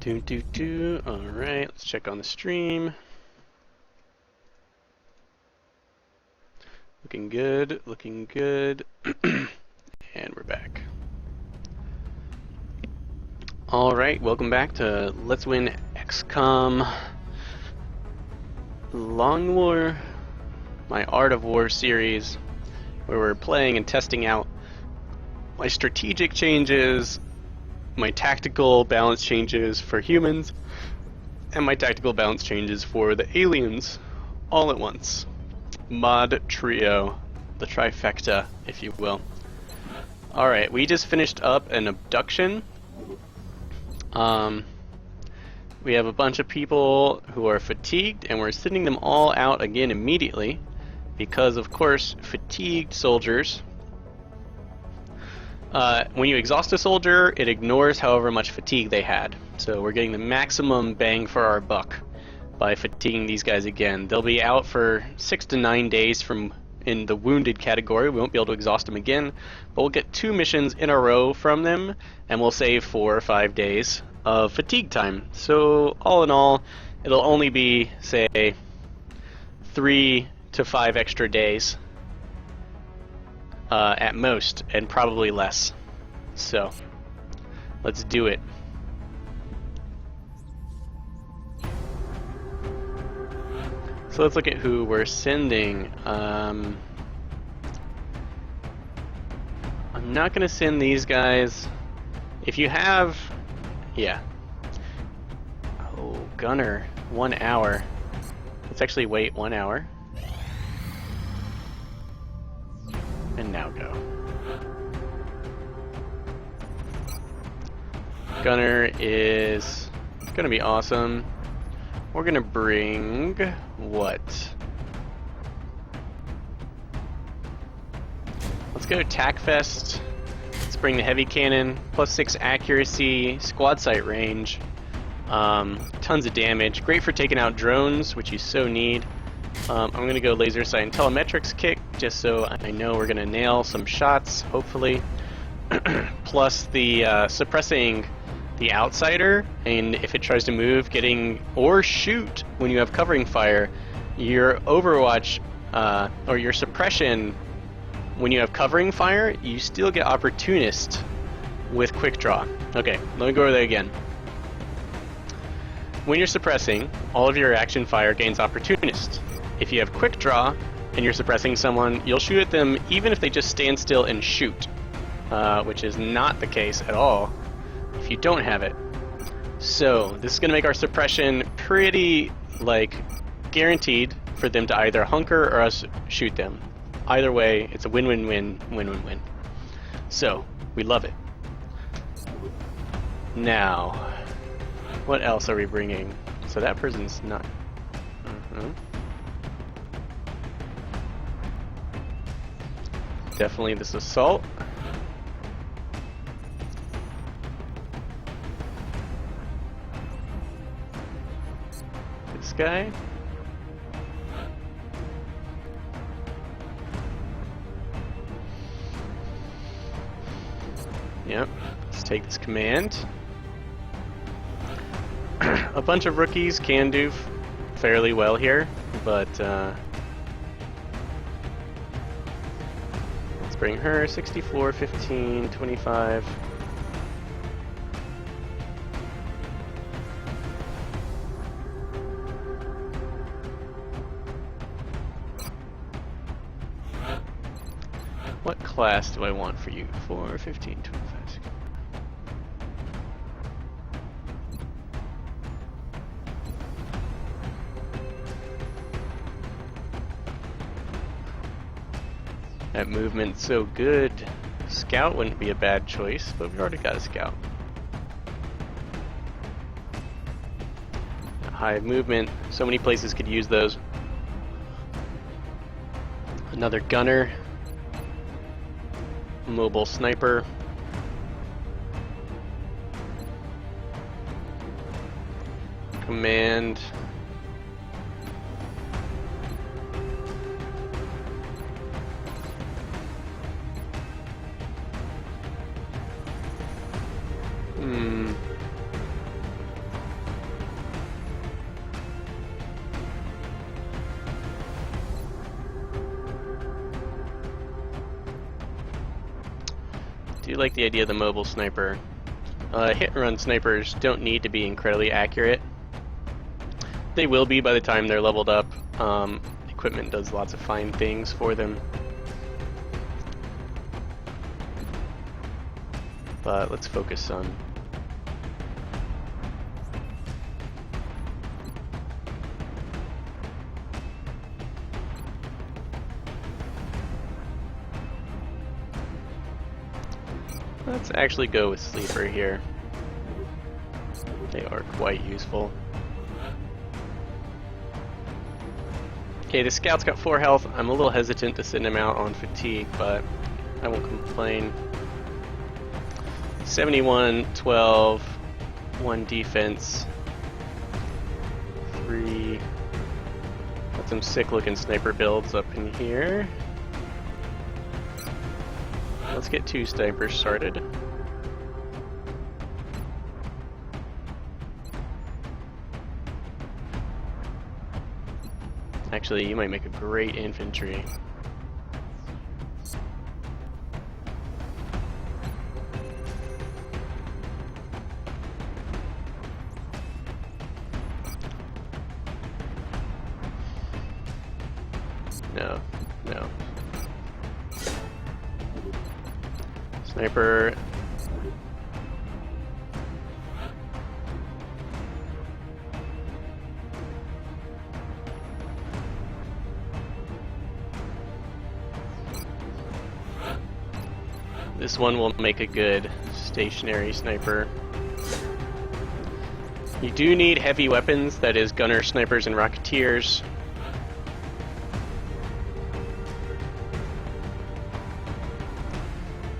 Alright, let's check on the stream. Looking good, looking good. And we're back. Alright, welcome back to Let's Win XCOM Long War, my Art of War series, where we're playing and testing out my strategic changes, my tactical balance changes for humans, and my tactical balance changes for the aliens, all at once. Mod trio, the trifecta, if you will. Alright, we just finished up an abduction. We have a bunch of people who are fatigued, and we're sending them all out again immediately, because of course, fatigued soldiers, when you exhaust a soldier, it ignores however much fatigue they had. So we're getting the maximum bang for our buck by fatiguing these guys again. They'll be out for 6 to 9 days from in the wounded category. We won't be able to exhaust them again, but we'll get 2 missions in a row from them, and we'll save 4 or 5 days of fatigue time. So all in all, it'll only be, say, 3 to 5 extra days. At most, and probably less. So, let's do it. So let's look at who we're sending. I'm not going to send these guys. If you have... Yeah. Oh, Gunner. 1 hour. Let's actually wait 1 hour. And now go. Gunner is gonna be awesome. We're gonna bring what? Let's go TACfest. Let's bring the heavy cannon, +6 accuracy, squad sight range, tons of damage. Great for taking out drones, which you so need. I'm going to go laser sight and telemetrics kick, just so I know we're going to nail some shots, hopefully. Plus the suppressing the outsider, and if it tries to move, getting or shoot when you have covering fire, your overwatch, or your suppression when you have covering fire, you still get opportunist with quick draw. Okay, let me go over that again. When you're suppressing, all of your action fire gains opportunist. If you have quick draw and you're suppressing someone, you'll shoot at them even if they just stand still and shoot, which is not the case at all if you don't have it. So this is going to make our suppression pretty, like, guaranteed for them to either hunker or us shoot them. Either way, it's a win-win-win, win-win-win. So, we love it. Now, what else are we bringing? So that person's not... Definitely this assault. This guy. Yep. Let's take this command. A bunch of rookies can do fairly well here, but bring her 64, 15, 25. What class do I want for you? 4, 15, 25. 16. That movement's so good. Scout wouldn't be a bad choice, but we've already got a scout. High movement, so many places could use those. Another gunner. Mobile sniper. Command. do like the idea of the mobile sniper. Hit-and-run snipers don't need to be incredibly accurate. They will be by the time they're leveled up. Equipment does lots of fine things for them. But let's focus on... Let's actually go with Sleeper here. They are quite useful. Okay, the scout's got 4 health. I'm a little hesitant to send him out on fatigue, but I won't complain. 71, 12, 1 defense, 3. Got some sick looking sniper builds up in here. Let's get 2 snipers started. Actually, you might make a great infantry. No, no. Sniper. This one will make a good stationary sniper. You do need heavy weapons, that is gunner, snipers, and rocketeers.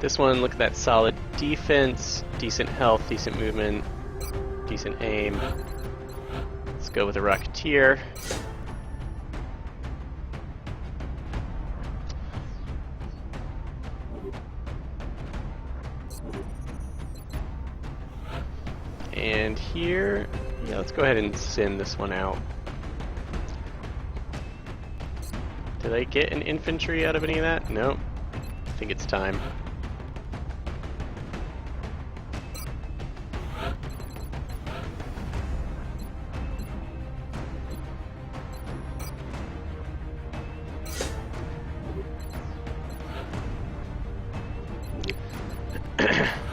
This one, look at that solid defense, decent health, decent movement, decent aim. Let's go with a rocketeer. And here, yeah, let's go ahead and send this one out. Did I get an infantry out of any of that? Nope. I think it's time.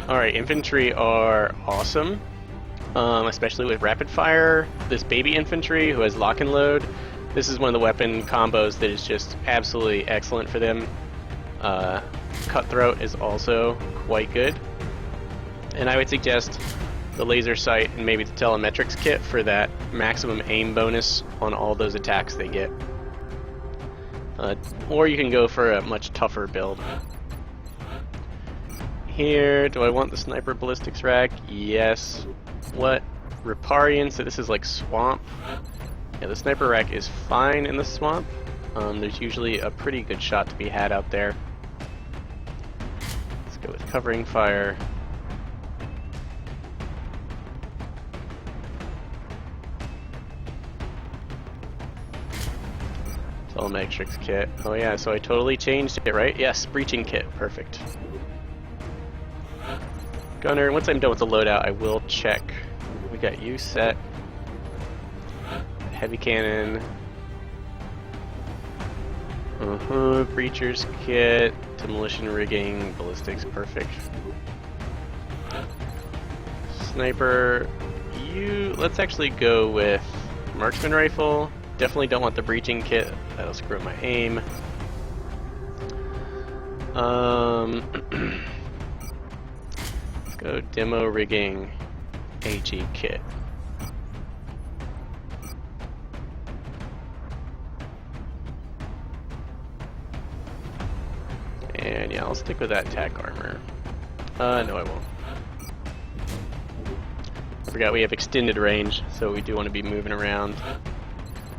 Alright, infantry are awesome. Especially with rapid fire. This baby infantry who has lock and load, this is one of the weapon combos that is just absolutely excellent for them. Cutthroat is also quite good, and I would suggest the laser sight and maybe the telemetrics kit for that maximum aim bonus on all those attacks they get. Or you can go for a much tougher build. Here, do I want the sniper ballistics rack? Yes. What? Riparian, so this is like swamp. Yeah, the sniper rack is fine in the swamp. There's usually a pretty good shot to be had out there. Let's go with covering fire. Telemetrics kit. Oh yeah, so I totally changed it, right? Yes, breaching kit. Perfect. Gunner, once I'm done with the loadout, I will check. We got you set. Heavy cannon. Breacher's kit. Demolition rigging. Ballistics, perfect. Sniper. Let's actually go with marksman rifle. Definitely don't want the breaching kit. That'll screw up my aim. Go demo rigging AG kit. And yeah, I'll stick with that tack armor. No I won't. I forgot we have extended range, so we do want to be moving around.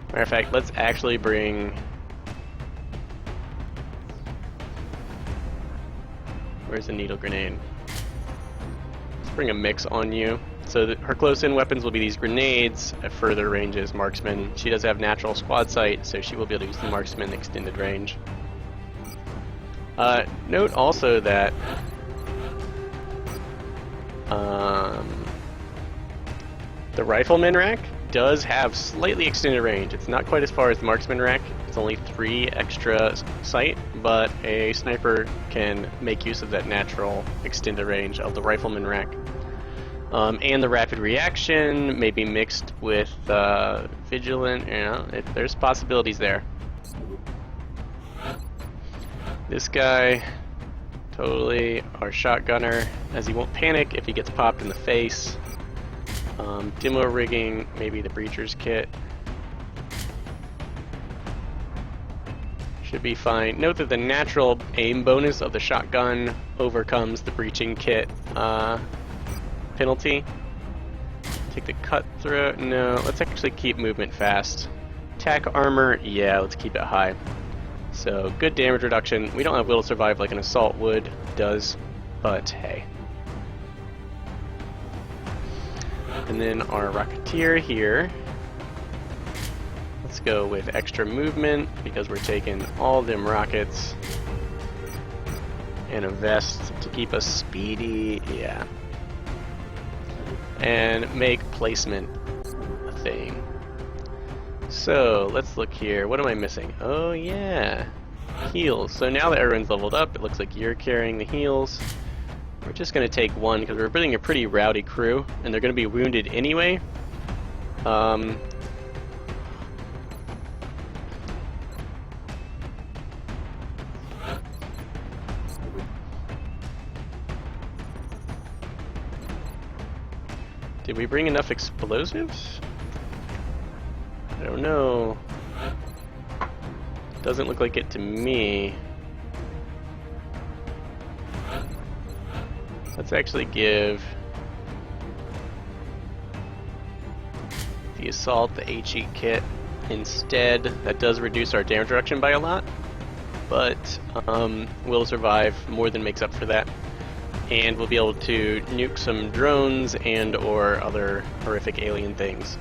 Matter of fact, let's actually bring... Where's the needle grenade? Bring a mix on you. So that her close-in weapons will be these grenades at further ranges. Marksman. She does have natural squad sight, so she will be able to use the marksman extended range. Note also that The rifleman rack does have slightly extended range. It's not quite as far as the marksman rack. It's only 3 extra sight, but a sniper can make use of that natural extended range of the rifleman rack. And the rapid reaction may be mixed with vigilant. You know, there's possibilities there. This guy, totally our shotgunner, as he won't panic if he gets popped in the face. Demo rigging, maybe the breacher's kit. Should be fine. Note that the natural aim bonus of the shotgun overcomes the breaching kit penalty. Take the cutthroat. No, let's actually keep movement fast. Attack armor, yeah, let's keep it high. So, good damage reduction. We don't have will to survive like an assault would does, but hey. And then our Rocketeer here. Let's go with extra movement because we're taking all them rockets. And a vest to keep us speedy, yeah. And make placement a thing. So, let's look here. What am I missing? Oh yeah, heals. So now that everyone's leveled up, it looks like you're carrying the heals. We're just going to take one because we're building a pretty rowdy crew, and they're going to be wounded anyway. Did we bring enough explosives? I don't know. Doesn't look like it to me. Let's actually give the assault the HE kit instead. That does reduce our damage reduction by a lot, but will survive more than makes up for that. And we'll be able to nuke some drones and or other horrific alien things.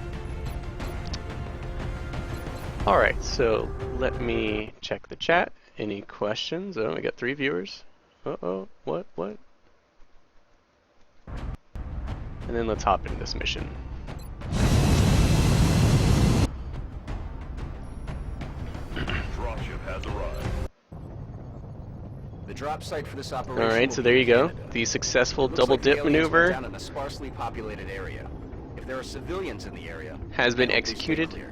Alright, so let me check the chat. Any questions? Oh, we got 3 viewers. Uh-oh, what? And then let's hop into this mission. Dropship has arrived. The drop site for this operation. Alright, so there you go. The successful double dip maneuver down in a sparsely populated area. If there are civilians in the area, has been executed.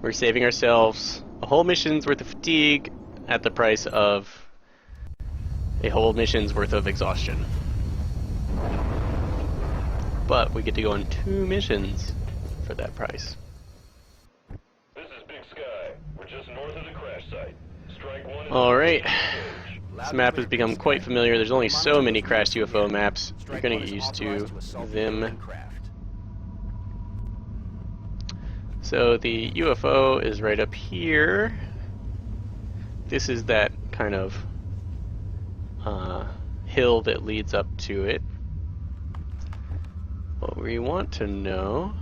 We're saving ourselves a whole mission's worth of fatigue at the price of a whole mission's worth of exhaustion. But we get to go on 2 missions for that price. This is Big Sky. We're just north of the crash site. Strike 1. Alright. This map has become quite familiar. There's only so many crashed UFO maps. You're gonna get used to them. So the UFO is right up here. This is that kind of hill that leads up to it. What we want to know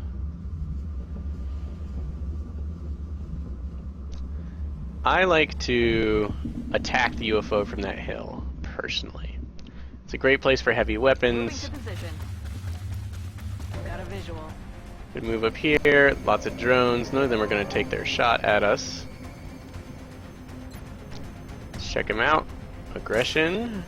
I like to attack the UFO from that hill, personally. It's a great place for heavy weapons. Got a visual. We move up here, lots of drones. None of them are going to take their shot at us. Let's check them out. Aggression.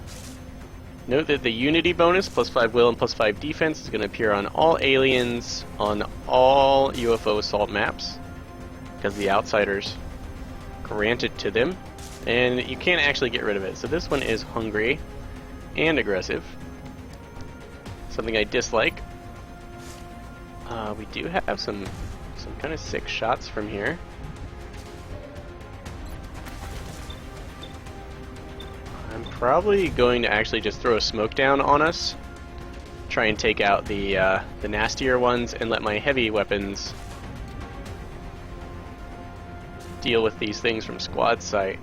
Note that the Unity bonus, +5 will and +5 defense, is going to appear on all aliens on all UFO assault maps, because the Outsiders granted to them, and you can't actually get rid of it. So this one is hungry and aggressive, something I dislike. We do have some kind of sick shots from here. I'm probably going to actually just throw a smoke down on us, try and take out the nastier ones, and let my heavy weapons deal with these things from squad sight.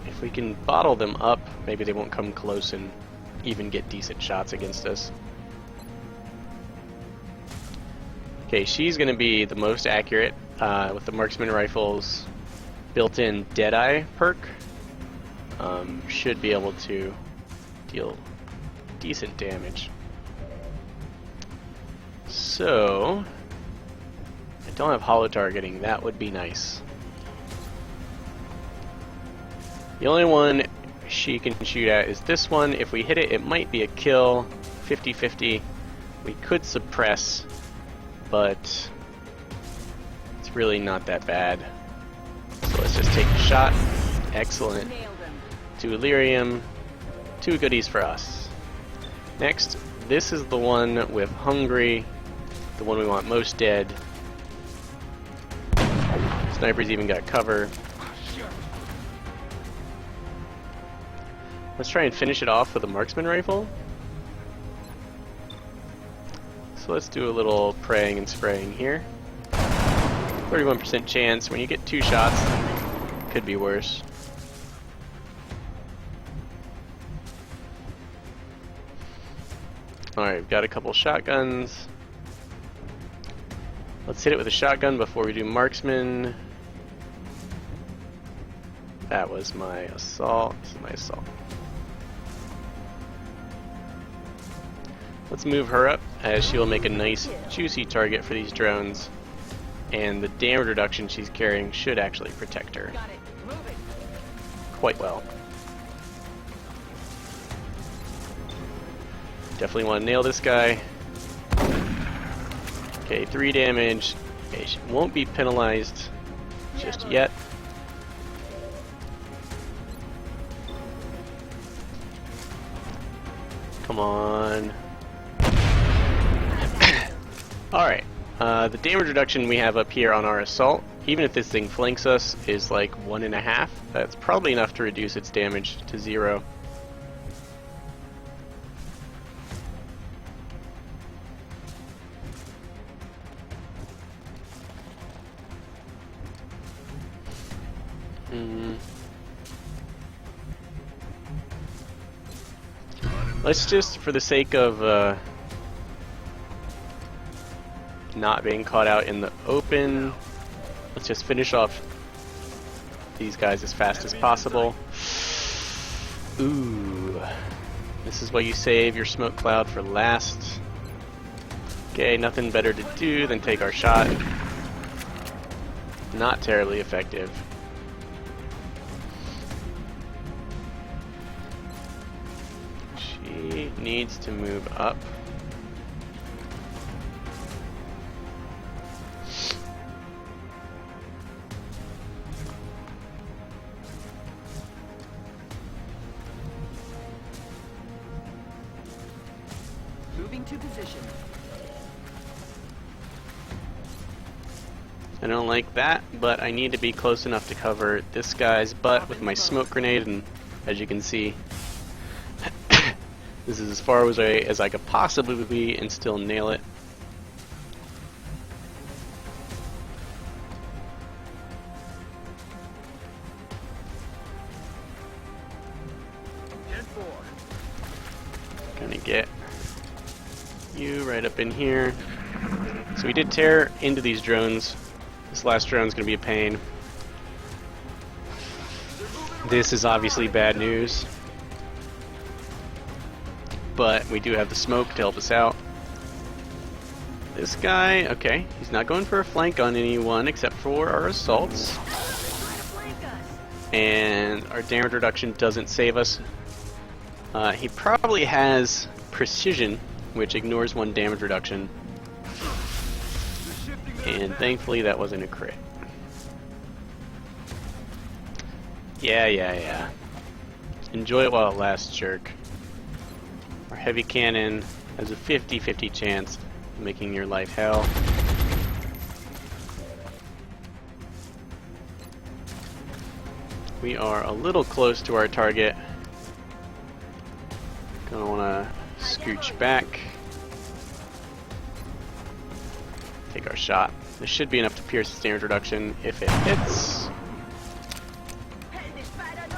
If we can bottle them up, maybe they won't come close and even get decent shots against us. Okay, she's going to be the most accurate with the marksman rifle's built-in Deadeye perk. Should be able to deal decent damage. So, I don't have hollow targeting. That would be nice. The only one she can shoot at is this one. If we hit it, it might be a kill. 50-50. We could suppress, but it's really not that bad. So let's just take a shot. Excellent. 2 Illyrium. 2 goodies for us. Next, this is the one with Hungry. The one we want most dead. Sniper's even got cover. Let's try and finish it off with a marksman rifle. So let's do a little praying and spraying here. 31% chance. When you get 2 shots, could be worse. Alright, we've got a couple shotguns. Let's hit it with a shotgun before we do marksman. That was my assault. This is my assault. Let's move her up, as she will make a nice juicy target for these drones, and the damage reduction she's carrying should actually protect her quite well. Definitely want to nail this guy. Okay, 3 damage. Okay, she won't be penalized just yet. Come on. Alright, the damage reduction we have up here on our assault, even if this thing flanks us, is like 1.5. That's probably enough to reduce its damage to 0. Let's just, for the sake of not being caught out in the open, let's just finish off these guys as fast as possible. Ooh, this is what you save your smoke cloud for last. Okay, nothing better to do than take our shot. Not terribly effective. She needs to move up. Moving to position. I don't like that, but I need to be close enough to cover this guy's butt with my smoke grenade, and as you can see, this is as far away as I could possibly be and still nail it. Gonna get you right up in here. So we did tear into these drones. This last drone's gonna be a pain. This is obviously bad news, but we do have the smoke to help us out. This guy, okay, he's not going for a flank on anyone except for our assaults. And our damage reduction doesn't save us. He probably has precision, which ignores 1 damage reduction. And thankfully that wasn't a crit. Yeah. Enjoy it while it lasts, jerk. Our heavy cannon has a 50-50 chance of making your life hell. We are a little close to our target. Gonna wanna scooch back. Take our shot. This should be enough to pierce the damage reduction if it hits.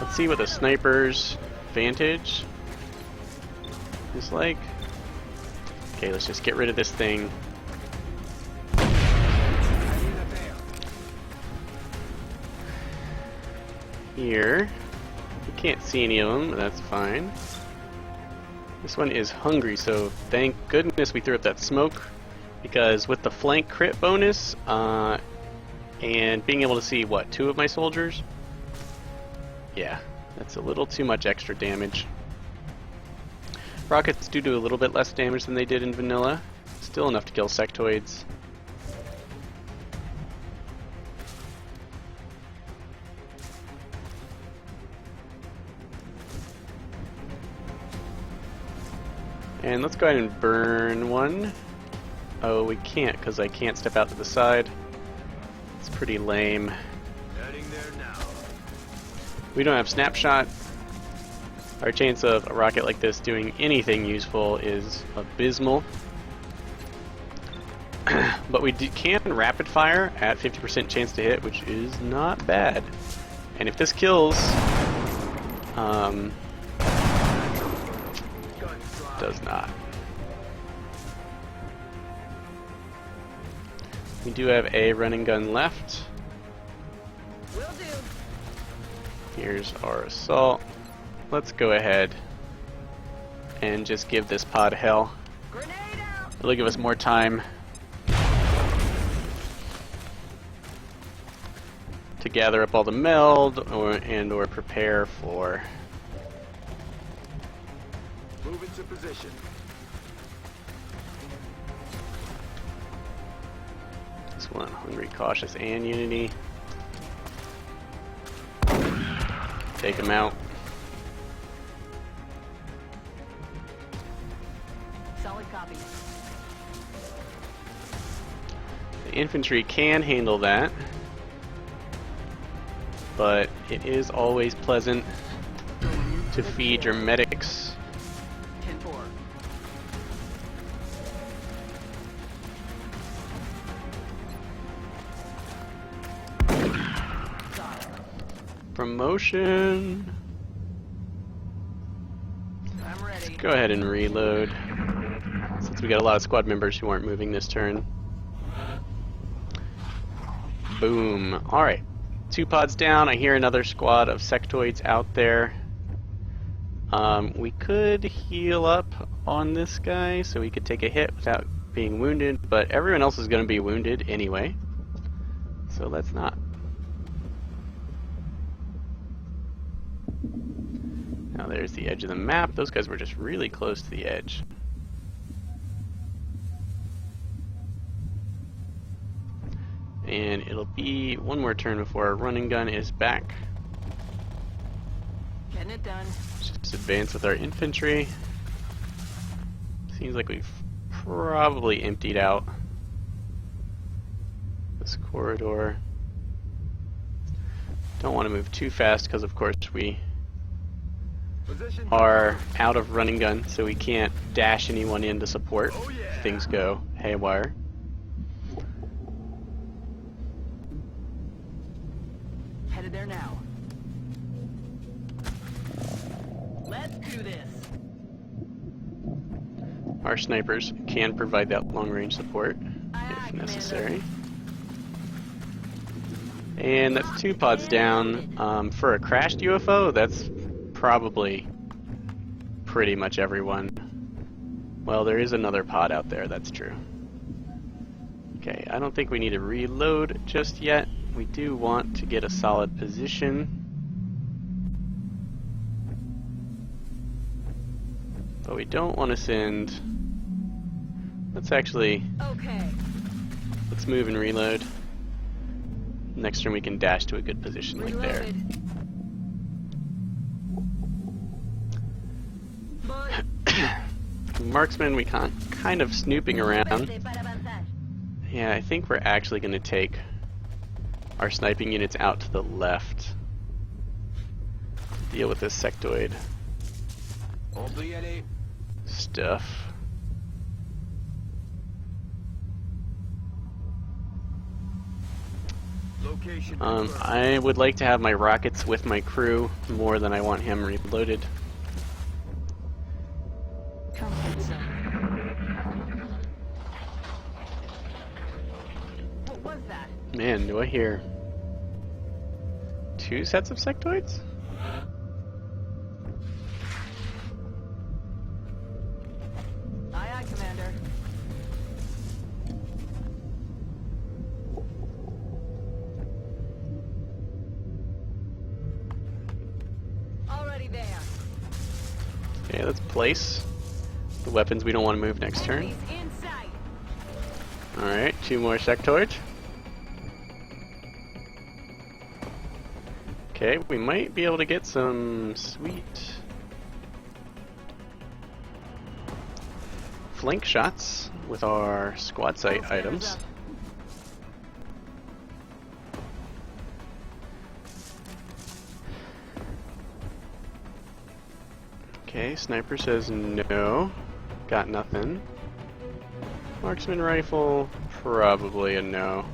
Let's see what the sniper's vantage is like. Okay, let's just get rid of this thing. Here. You can't see any of them, but that's fine. This one is hungry, so thank goodness we threw up that smoke. because with the flank crit bonus and being able to see, what, 2 of my soldiers? Yeah, that's a little too much extra damage. Rockets do a little bit less damage than they did in vanilla. Still enough to kill sectoids. And let's go ahead and burn one. Oh, we can't because I can't step out to the side. It's pretty lame. Heading there now. We don't have snapshot. Our chance of a rocket like this doing anything useful is abysmal. But we can rapid fire at 50% chance to hit, which is not bad. And if this kills, does not. We do have a running gun left. Will do. Here's our assault. Let's go ahead and just give this pod hell. Grenade out. It'll give us more time to gather up all the meld or prepare for. Move into position. This one, hungry, cautious, and unity. Take them out. Solid copy. The infantry can handle that, but it is always pleasant to feed your medics. 10-4. Promotion. I'm ready. Go ahead and reload, since we got a lot of squad members who aren't moving this turn. Boom. Alright. 2 pods down. I hear another squad of sectoids out there. We could heal up on this guy so we could take a hit without being wounded, but everyone else is going to be wounded anyway. So let's not. Now there's the edge of the map. Those guys were just really close to the edge. And it'll be one more turn before our running gun is back. Getting it done. Just advance with our infantry. Seems like we've probably emptied out this corridor. Don't want to move too fast because of course we Position. are out of running gun, so we can't dash anyone in to support Oh, yeah. if things go haywire. Headed there now. Let's do this. Our snipers can provide that long-range support Aye, if aye, necessary. And that's 2 pods down. For a crashed UFO, that's probably pretty much everyone. Well, there is another pod out there, that's true. Okay, I don't think we need to reload just yet. We do want to get a solid position. But we don't want to send. Let's actually. Okay. Let's move and reload. Next turn we can dash to a good position like there. Reloaded. Boy. Marksman, we kind of snooping around. Yeah, I think we're actually going to take our sniping units out to the left to deal with this sectoid stuff. Location. I would like to have my rockets with my crew more than I want him reloaded. Comfort zone. What was that? Man, do I hear 2 sets of sectoids? Aye, aye, Commander. Okay, let's place the weapons we don't want to move next turn. Enemies in sight. Alright, 2 more sectoids. Okay, we might be able to get some sweet flank shots with our squad site items. Okay, sniper says no. Got nothing. Marksman rifle, probably a no.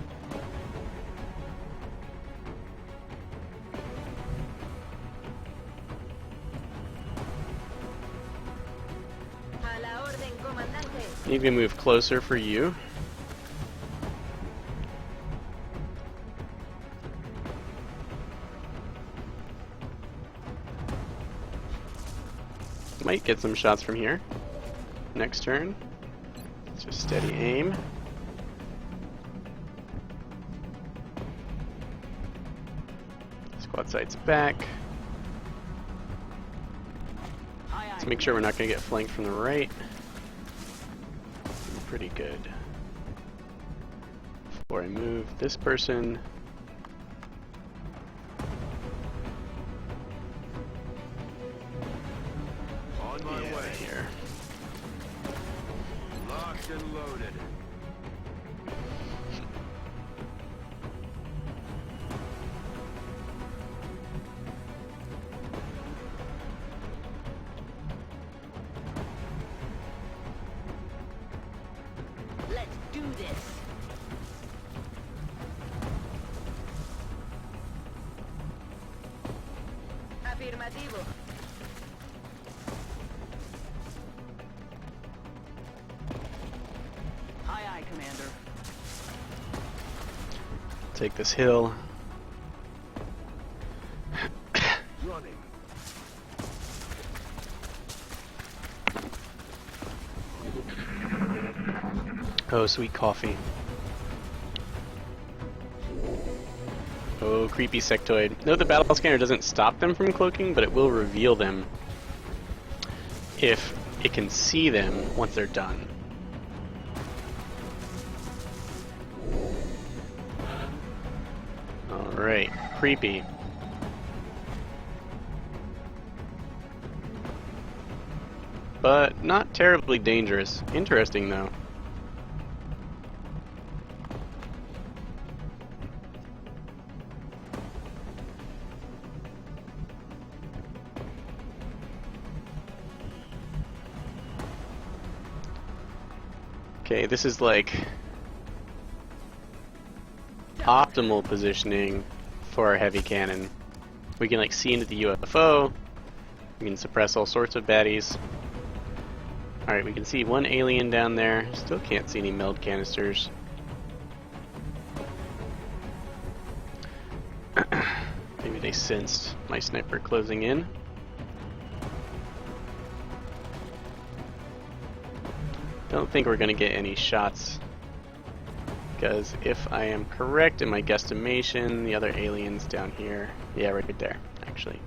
A la orden, comandante. Need to move closer for you. Might get some shots from here. Next turn. Just steady aim. Squad site's back. Aye, aye. Let's make sure we're not going to get flanked from the right. Pretty good. Before I move this person. On my Yeah, way. here. Locked and loaded. Let's do this. Afirmativo. Aye, aye, Commander. Take this hill. Running. Oh, sweet coffee. Oh, creepy sectoid. No, the battle scanner doesn't stop them from cloaking, but it will reveal them if it can see them once they're done. Alright, creepy. But not terribly dangerous. Interesting though. Okay, this is like optimal positioning for our heavy cannon. We can like see into the UFO. We can suppress all sorts of baddies. Alright, we can see one alien down there. Still can't see any meld canisters. Maybe they sensed my sniper closing in. Don't think we're going to get any shots, because if I am correct in my guesstimation, the other alien's down here. Yeah, right there, actually.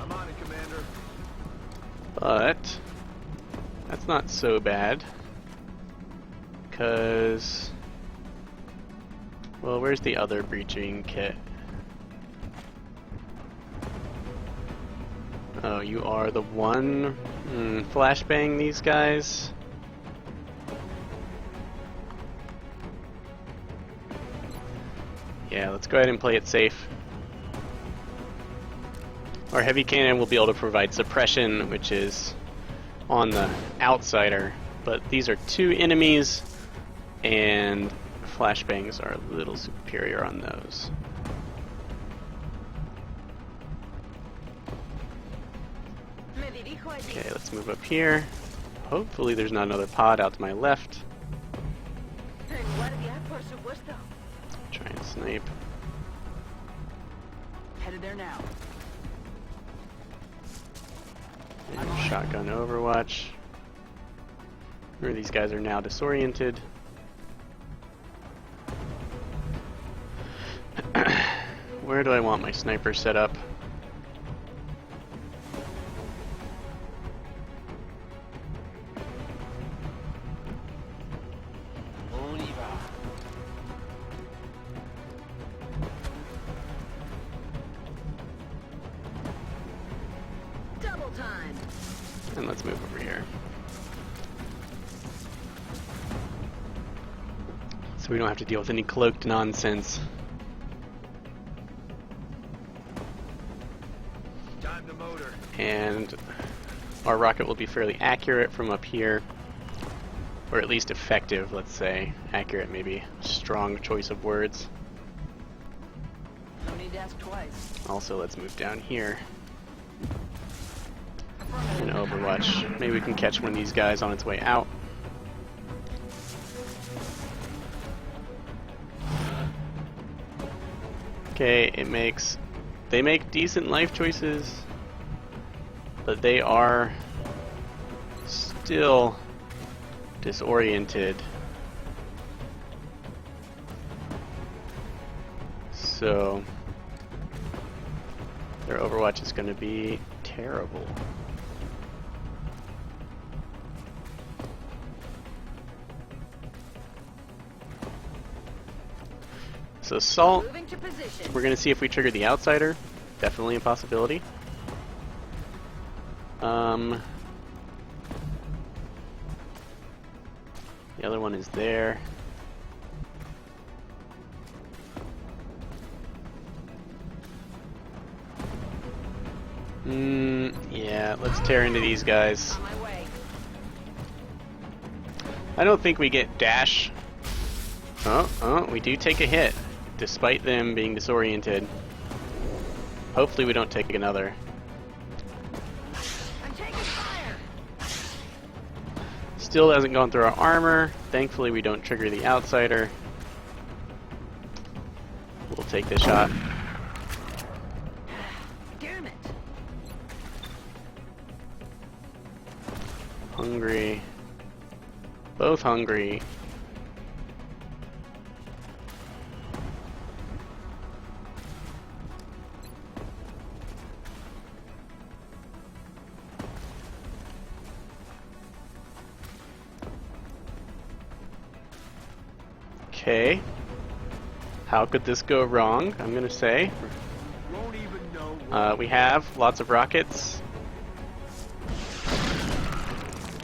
I'm on it, Commander. But that's not so bad, because, well, where's the other breaching kit? Oh, you are the one. Flashbang these guys. Yeah, let's go ahead and play it safe. Our heavy cannon will be able to provide suppression, which is on the outsider, but these are two enemies, and flashbangs are a little superior on those. Me dirijo allí. Okay, let's move up here. Hopefully there's not another pod out to my left. En guardia, por supuesto. Try and snipe. Headed there now. And shotgun overwatch. Or these guys are now disoriented. Where do I want my sniper set up? Double time. And let's move over here. So we don't have to deal with any cloaked nonsense. Time to motor. And our rocket will be fairly accurate from up here. Or at least effective, let's say. Accurate, maybe. Strong choice of words. No need to ask twice. Also, let's move down here. In Overwatch. Maybe we can catch one of these guys on its way out. Okay, they make decent life choices, but they are still disoriented. So their Overwatch is going to be terrible. So Salt, Moving to position. we're going to see if we trigger the Outsider. Definitely a possibility. The other one is there. Yeah, let's tear into these guys. On my way. I don't think we get dash. Oh, we do take a hit, despite them being disoriented. Hopefully we don't take another. I'm taking fire. Still hasn't gone through our armor. Thankfully we don't trigger the Outsider. We'll take the shot. Damn it. Hungry. Both hungry. Okay. How could this go wrong? I'm gonna say. Won't even know. We have lots of rockets.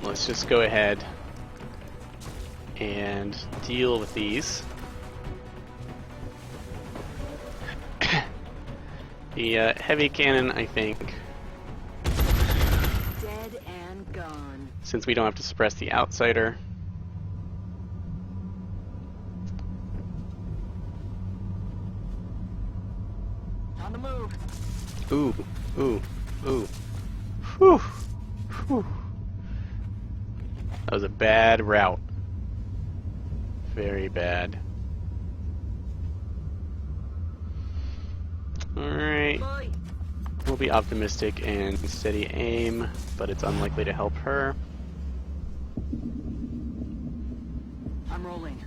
Let's just go ahead and deal with these. The heavy cannon, I think, Dead and gone. since we don't have to suppress the Outsider. On the move. Ooh. Whew. Whew. That was a bad route. Very bad. Alright. Boy. We'll be optimistic and steady aim, but it's unlikely to help her. I'm rolling.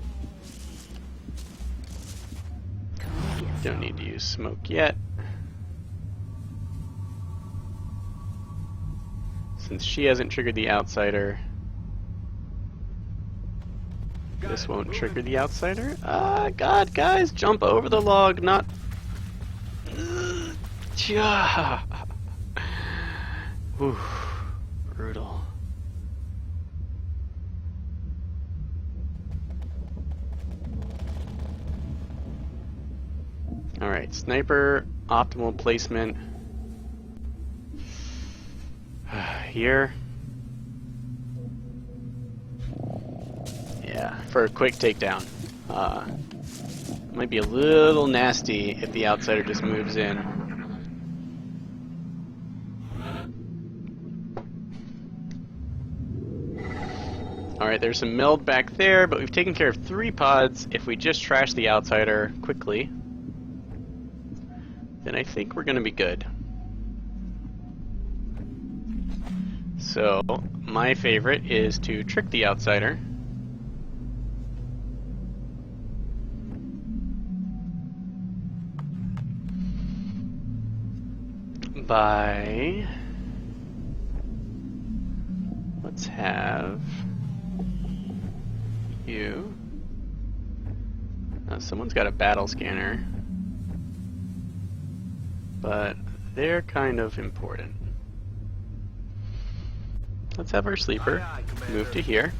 Come get Don't some. need to use smoke yet. Since she hasn't triggered the Outsider, this won't trigger the Outsider. Ah, God, guys, jump over the log, not... Whew, brutal. Alright, sniper, optimal placement. Here. Yeah, for a quick takedown. Might be a little nasty if the Outsider just moves in. Alright, there's some meld back there, but we've taken care of 3 pods. If we just trash the Outsider quickly, then I think we're going to be good. So, my favorite is to trick the outsider. By... let's have you... someone's got a battle scanner, but they're kind of important. Let's have our sleeper move to here.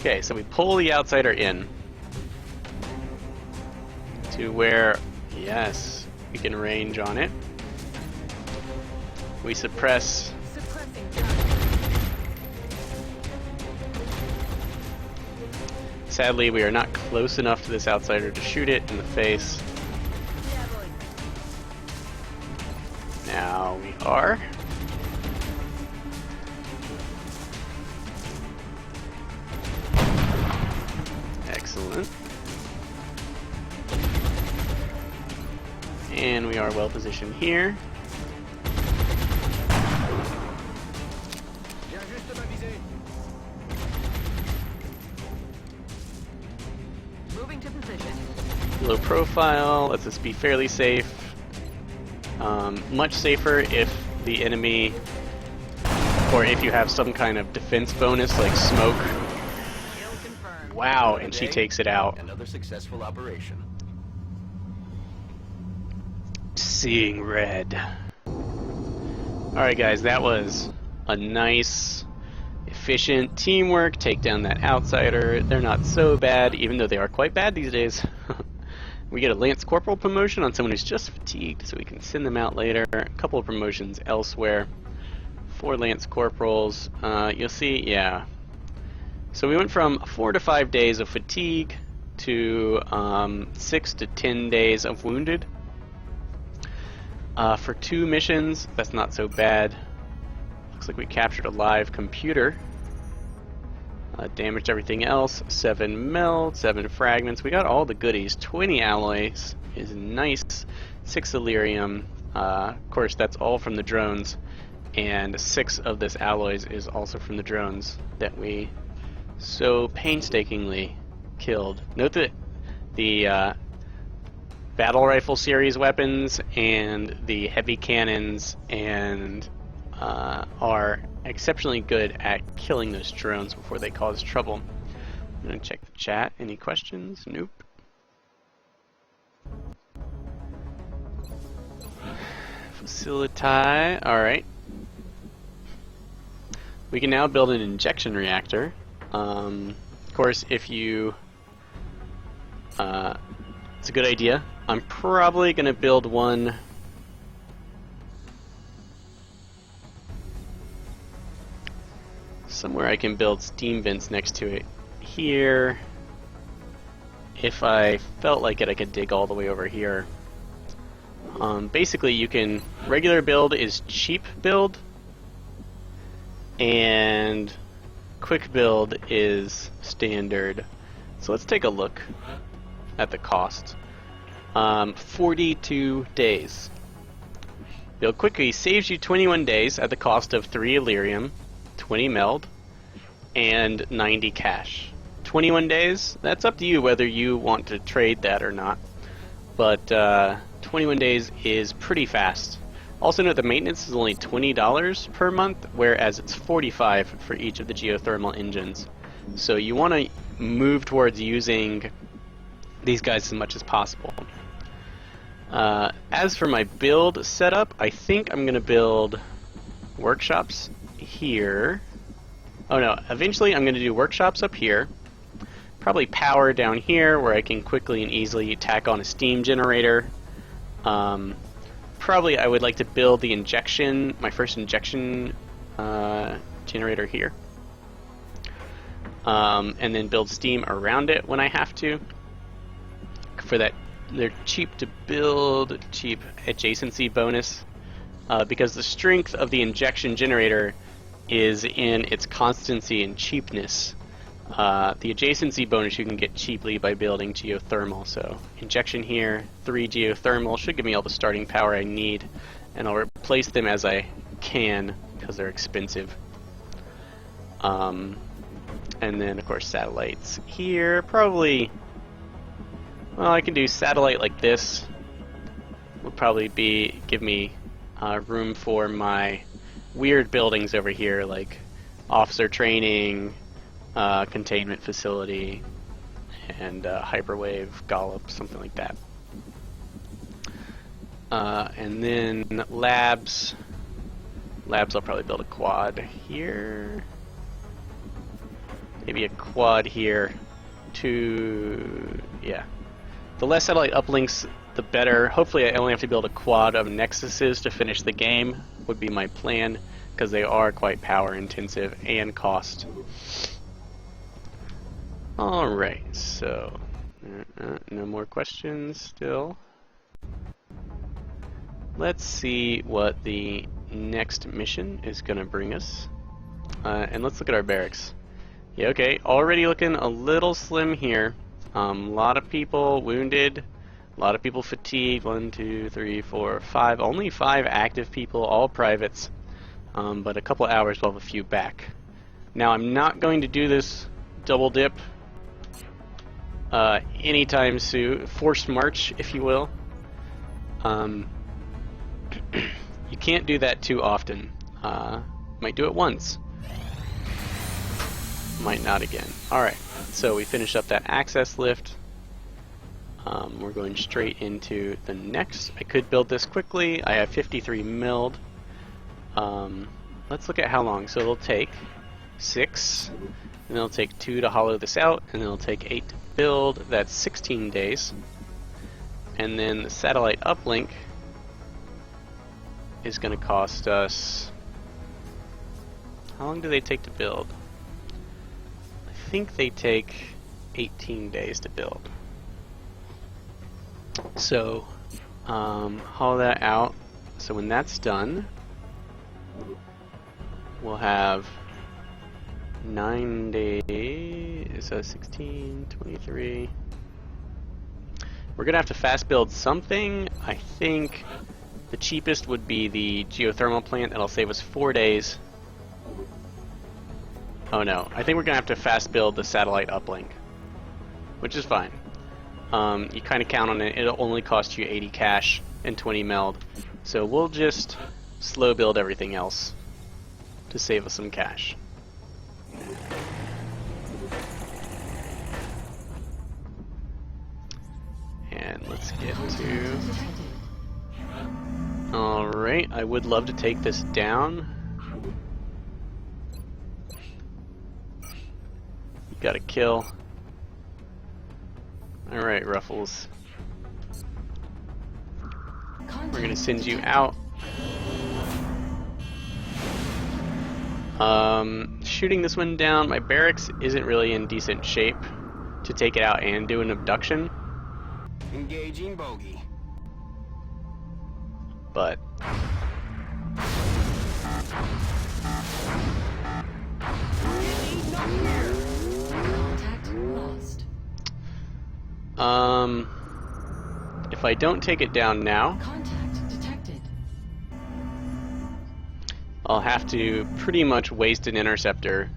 Okay, so we pull the outsider in to where, yes, we can range on it. We suppress. Suppressing target. Sadly, we are not close enough to this outsider to shoot it in the face. Javelin. Now we are. Excellent. And we are well positioned here. Moving to position. Low profile, lets us be fairly safe. Much safer if the enemy, or if you have some kind of defense bonus like smoke. Kill confirmed. Wow, and she takes it out. Another successful operation. Seeing red. Alright guys, that was a nice, efficient teamwork. Take down that outsider. They're not so bad, even though they are quite bad these days. We get a Lance Corporal promotion on someone who's just fatigued, so we can send them out later. A couple of promotions elsewhere for Lance Corporals. You'll see, yeah. So we went from 4 to 5 days of fatigue to 6 to 10 days of wounded. For 2 missions, that's not so bad. Looks like we captured a live computer. Damaged everything else. 7 meld, 7 fragments. We got all the goodies. 20 alloys is nice. 6 Illyrium. Of course, that's all from the drones. And 6 of this alloys is also from the drones that we so painstakingly killed. Note that the battle rifle series weapons and the heavy cannons and are exceptionally good at killing those drones before they cause trouble. I'm gonna check the chat. Any questions? Nope. Facility. Alright. We can now build an injection reactor. Of course, if you... it's a good idea. I'm probably gonna build one somewhere I can build steam vents next to it. Here, if I felt like it, I could dig all the way over here. Basically, you can... regular build is cheap build, and quick build is standard. So let's take a look at the cost. 42 days. Build quickly saves you 21 days at the cost of 3 Illyrium, 20 meld, and 90 cash. 21 days, that's up to you whether you want to trade that or not. But 21 days is pretty fast. Also note the maintenance is only $20 per month, whereas it's $45 for each of the geothermal engines. So you want to move towards using these guys as much as possible. As for my build setup, I think I'm going to build workshops here. Oh no, eventually I'm going to do workshops up here. Probably power down here where I can quickly and easily tack on a steam generator. Probably I would like to build the injection, my first injection generator here. And then build steam around it when I have to. For that, they're cheap to build, cheap adjacency bonus. Because the strength of the injection generator is in its constancy and cheapness. The adjacency bonus you can get cheaply by building geothermal. So injection here, 3 geothermal should give me all the starting power I need, and I'll replace them as I can because they're expensive. And then of course satellites here, probably, well, I can do satellite like this. Would probably give me room for my weird buildings over here, like officer training, containment facility, and hyperwave Gollop, something like that. And then labs. Labs, I'll probably build a quad here. Maybe a quad here. Yeah. The less satellite uplinks, the better. Hopefully I only have to build a quad of nexuses to finish the game, would be my plan, because they are quite power intensive and cost. Alright, so no more questions still. Let's see what the next mission is going to bring us. And let's look at our barracks. Yeah, okay, already looking a little slim here. A lot of people wounded, a lot of people fatigued. 1, 2, 3, 4, 5. Only 5 active people, all privates. But a couple hours we'll have a few back. Now I'm not going to do this double dip anytime soon. Forced march, if you will. You can't do that too often. Might do it once. Might not again. Alright, so we finished up that access lift. We're going straight into the next. I could build this quickly. I have 53 milled. Let's look at how long. So it'll take 6, and it'll take 2 to hollow this out, and it'll take 8 to build. That's 16 days. And then the satellite uplink is going to cost us... How long do they take to build? I think they take 18 days to build. So, haul that out. So when that's done, we'll have 9 days, so 16, 23. We're gonna have to fast build something. I think the cheapest would be the geothermal plant. That'll save us 4 days. Oh no, I think we're gonna have to fast build the satellite uplink, which is fine. You kind of count on it. It'll only cost you 80 cash and 20 meld. So we'll just slow build everything else to save us some cash. And let's get to... Alright, I would love to take this down. You got a kill. Alright, Ruffles. We're gonna send you out. Shooting this one down, my barracks isn't really in decent shape to take it out and do an abduction. Engaging bogey. But Contact lost. if I don't take it down now, Contact detected. I'll have to pretty much waste an interceptor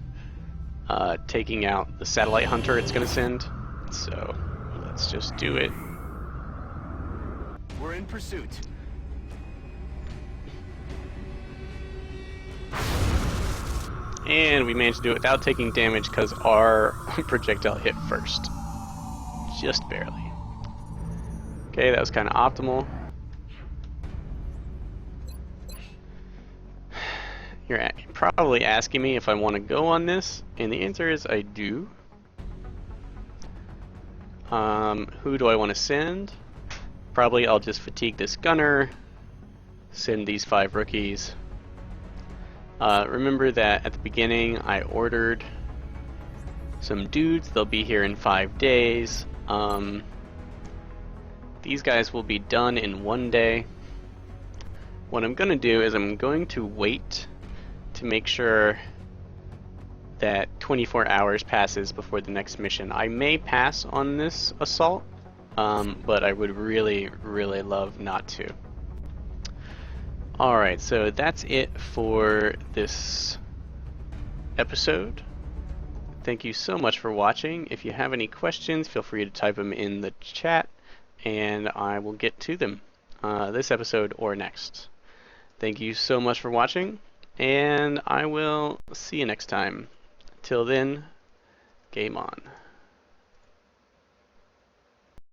taking out the satellite hunter it's going to send. So let's just do it. We're in pursuit. And we managed to do it without taking damage because our projectile hit first. Just barely. Okay, that was kind of optimal. You're probably asking me if I want to go on this, and the answer is I do. Who do I want to send? Probably I'll just fatigue this gunner, send these 5 rookies. Remember that at the beginning I ordered some dudes. They'll be here in 5 days. These guys will be done in 1 day. What I'm going to do is I'm going to wait to make sure that 24 hours passes before the next mission. I may pass on this assault, but I would really, really love not to. Alright, so that's it for this episode. Thank you so much for watching. If you have any questions, feel free to type them in the chat, and I will get to them this episode or next. Thank you so much for watching, and I will see you next time. Till then, game on.